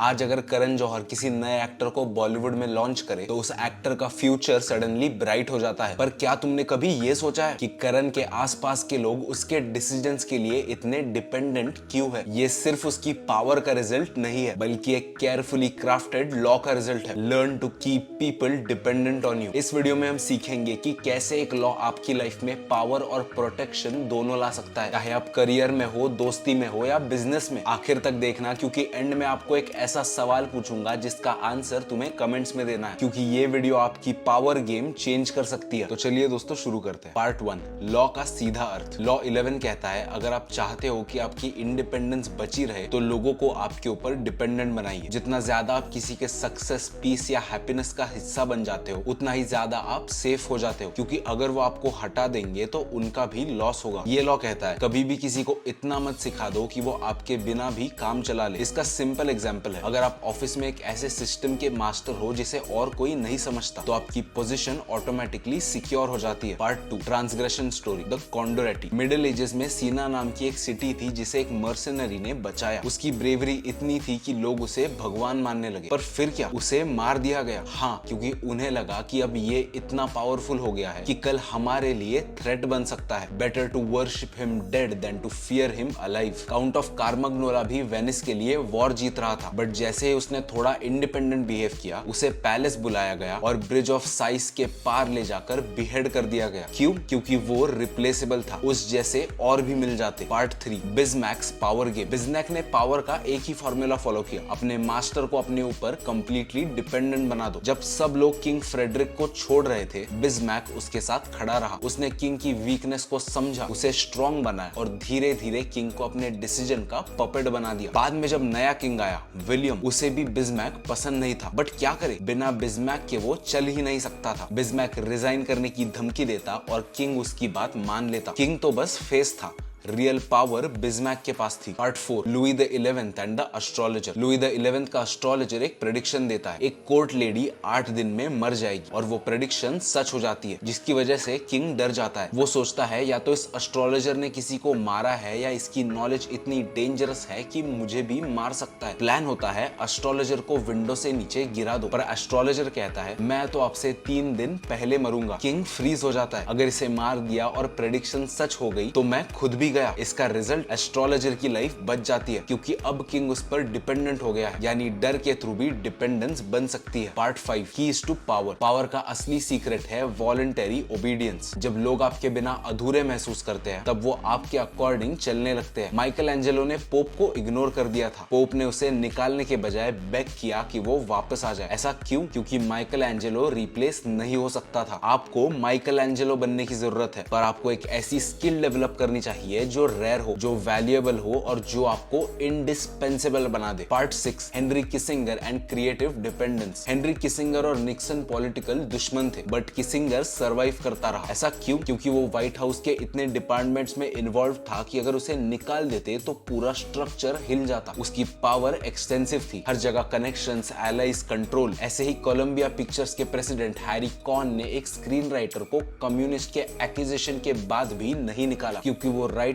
आज अगर करण जौहर किसी नए एक्टर को बॉलीवुड में लॉन्च करे तो उस एक्टर का फ्यूचर सडनली ब्राइट हो जाता है। पर क्या तुमने कभी ये सोचा है कि करण के आसपास के लोग उसके डिसीजंस के लिए इतने डिपेंडेंट क्यों है? ये सिर्फ उसकी पावर का रिजल्ट नहीं है, बल्कि एक केयरफुली क्राफ्टेड लॉ का रिजल्ट है। Learn to keep people dependent on you. इस वीडियो में हम सीखेंगे कि कैसे एक लॉ आपकी लाइफ में पावर और प्रोटेक्शन दोनों ला सकता है, चाहे आप करियर में हो, दोस्ती में हो या बिजनेस में। आखिर तक देखना, क्योंकि एंड में आपको एक ऐसा सवाल पूछूंगा जिसका आंसर तुम्हें कमेंट्स में देना है, क्योंकि ये वीडियो आपकी पावर गेम चेंज कर सकती है। तो चलिए दोस्तों शुरू करते हैं। पार्ट 1, लॉ का सीधा अर्थ। लॉ 11 कहता है, अगर आप चाहते हो कि आपकी इंडिपेंडेंस बची रहे तो लोगों को आपके ऊपर डिपेंडेंट बनाइए। जितना ज्यादा आप किसी के सक्सेस, पीस या हैप्पीनेस का हिस्सा बन जाते हो, उतना ही ज्यादा आप सेफ हो जाते हो, क्योंकि अगर वो आपको हटा देंगे तो उनका भी लॉस होगा। ये लॉ कहता है, कभी भी किसी को इतना मत सिखा दो कि वो आपके बिना भी काम चला ले। इसका सिंपल एग्जांपल है, अगर आप ऑफिस में एक ऐसे सिस्टम के मास्टर हो जिसे और कोई नहीं समझता, तो आपकी पोजीशन ऑटोमेटिकली सिक्योर हो जाती है। Part 2, transgression story, the condottieri. Middle ages में सीना नाम की एक सिटी थी जिसे एक मर्सनरी ने बचाया। उसकी ब्रेवरी इतनी थी कि लोग उसे भगवान मानने लगे। पर फिर क्या, उसे मार दिया गया। हाँ, क्योंकि उन्हें लगा कि अब ये इतना पावरफुल हो गया है कि कल हमारे लिए थ्रेट बन सकता है। Better to worship him dead than to fear him alive. Count of Carmagnola भी वेनिस के लिए वॉर जीत रहा था, बट जैसे ही उसने थोड़ा इंडिपेंडेंट बिहेव किया, उसे पैलेस बुलाया गया और ब्रिज ऑफ साइस के पार ले जाकर बिहेड कर दिया गया। क्यों? क्योंकि वो रिप्लेसेबल था, उस जैसे और भी मिल जाते। Part 3, Bismarck's power game. Bismarck ने पावर का एक ही फॉर्मूला फॉलो किया, अपने मास्टर को अपने ऊपर कंप्लीटली डिपेंडेंट बना दो। जब सब लोग किंग फ्रेडरिक को छोड़ रहे थे, बिस्मैक उसके साथ खड़ा रहा। उसने किंग की वीकनेस को समझा, उसे स्ट्रॉन्ग बनाया और धीरे धीरे किंग को अपने डिसीजन का पपेट बना दिया। बाद में जब नया किंग आया, विलियम, उसे भी बिस्मैक पसंद नहीं था, बट क्या करे, बिना बिस्मैक के वो चल ही नहीं सकता था। बिस्मैक रिजाइन करने की धमकी देता और किंग उसकी बात मान लेता। किंग तो बस फेस था, रियल पावर बिस्मैक के पास थी। Part 4, Louis the 11th and the astrologer. Louis the 11th का एस्ट्रोलॉजर एक प्रेडिक्शन देता है, एक कोर्ट लेडी 8 दिन में मर जाएगी, और वो प्रेडिक्शन सच हो जाती है, जिसकी वजह से किंग डर जाता है। वो सोचता है या तो इस एस्ट्रोलॉजर ने किसी को मारा है या इसकी नॉलेज इतनी डेंजरस है कि मुझे भी मार सकता है। प्लान होता है एस्ट्रोलॉजर को विंडो से नीचे गिरा दो, पर एस्ट्रोलॉजर कहता है, मैं तो आपसे 3 दिन पहले मरूंगा। किंग फ्रीज हो जाता है, अगर इसे मार दिया और प्रेडिक्शन सच हो गई तो मैं खुद भी गया। इसका रिजल्ट, एस्ट्रोलॉजर की लाइफ बच जाती है, क्योंकि अब किंग उस पर डिपेंडेंट हो गया है, यानी डर के थ्रू भी डिपेंडेंस बन सकती है। Part 5, keys to power. Power का असली सीक्रेट है वॉलंटरी ओबीडियंस। जब लोग आपके बिना अधूरे महसूस करते हैं, तब वो आपके अकॉर्डिंग चलने लगते हैं। माइकल एंजेलो ने पोप को इग्नोर कर दिया था। पोप ने उसे निकालने के बजाय बेग किया कि वो वापस आ जाए। ऐसा क्यों? क्योंकि माइकल एंजेलो रिप्लेस नहीं हो सकता था। आपको माइकल एंजेलो बनने की जरूरत है, पर आपको एक ऐसी स्किल डेवलप करनी चाहिए जो रेयर हो, जो वैल्यूएबल हो और जो आपको इंडिस्पेंसेबल बना दे। Part 6, Henry Kissinger and creative dependence. Henry Kissinger और निक्सन पॉलिटिकल दुश्मन थे, बट किसिंगर सरवाइव करता रहा। ऐसा क्यों? क्योंकि वो व्हाइट हाउस के इतने डिपार्टमेंट्स में इन्वॉल्व था कि अगर उसे निकाल देते तो पूरा स्ट्रक्चर हिल जाता। उसकी पावर एक्सटेंसिव थी, हर जगह कनेक्शंस, एलाइज, कंट्रोल। ऐसे ही कोलंबिया पिक्चर्स के प्रेसिडेंट हैरी कॉन ने एक स्क्रीन राइटर को कम्युनिस्ट के एक्यूजेशन के बाद भी नहीं निकाला, क्योंकि वो राइटर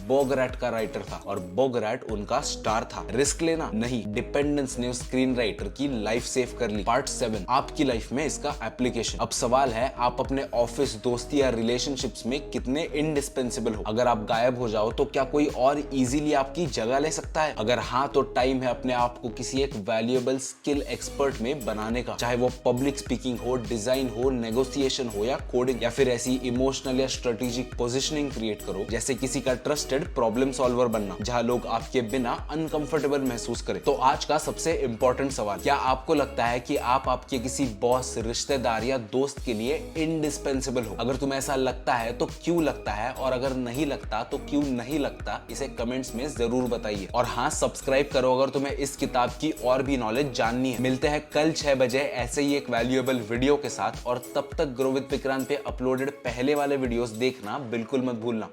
बोगरैट का राइटर था और बोगरैट उनका स्टार था। रिस्क लेना नहीं, डिपेंडेंस ने उस स्क्रीन राइटर की लाइफ सेव कर ली। पार्ट 7, आपकी लाइफ में इसका एप्लीकेशन। अब सवाल है, आप अपने ऑफिस, दोस्ती या रिलेशनशिप्स में कितने इंडिस्पेंसेबल हो? अगर आप गायब हो जाओ तो क्या कोई और इजीली आपकी जगह ले सकता है? अगर हाँ, तो टाइम है अपने आप को किसी एक वैल्यूएबल स्किल एक्सपर्ट में बनाने का, चाहे वो पब्लिक स्पीकिंग हो, डिजाइन हो, नेगोशिएशन हो या कोडिंग, या फिर ऐसी इमोशनल या स्ट्रेटेजिक पोजिशनिंग क्रिएट करो जैसे किसी का ट्रस्टेड प्रॉब्लम सॉल्वर बनना, जहां लोग आपके बिना अनकंफर्टेबल महसूस करें। तो आज का सबसे इंपॉर्टेंट सवाल, क्या आपको लगता है कि आप आपके किसी बॉस, रिश्तेदार या दोस्त के लिए इंडिस्पेंसेबल हो? अगर तुम्हें ऐसा लगता है तो क्यों लगता है, और अगर नहीं लगता तो क्यों नहीं लगता, इसे कमेंट्स में जरूर बताइए। और हाँ, सब्सक्राइब करो अगर तुम्हें इस किताब की और भी नॉलेज जाननी है। मिलते हैं कल 6 बजे ऐसे ही एक वैल्यूएबल वीडियो के साथ, और तब तक ग्रो विद विक्रांत पे अपलोडेड पहले वाले वीडियोस देखना बिल्कुल मत भूलना।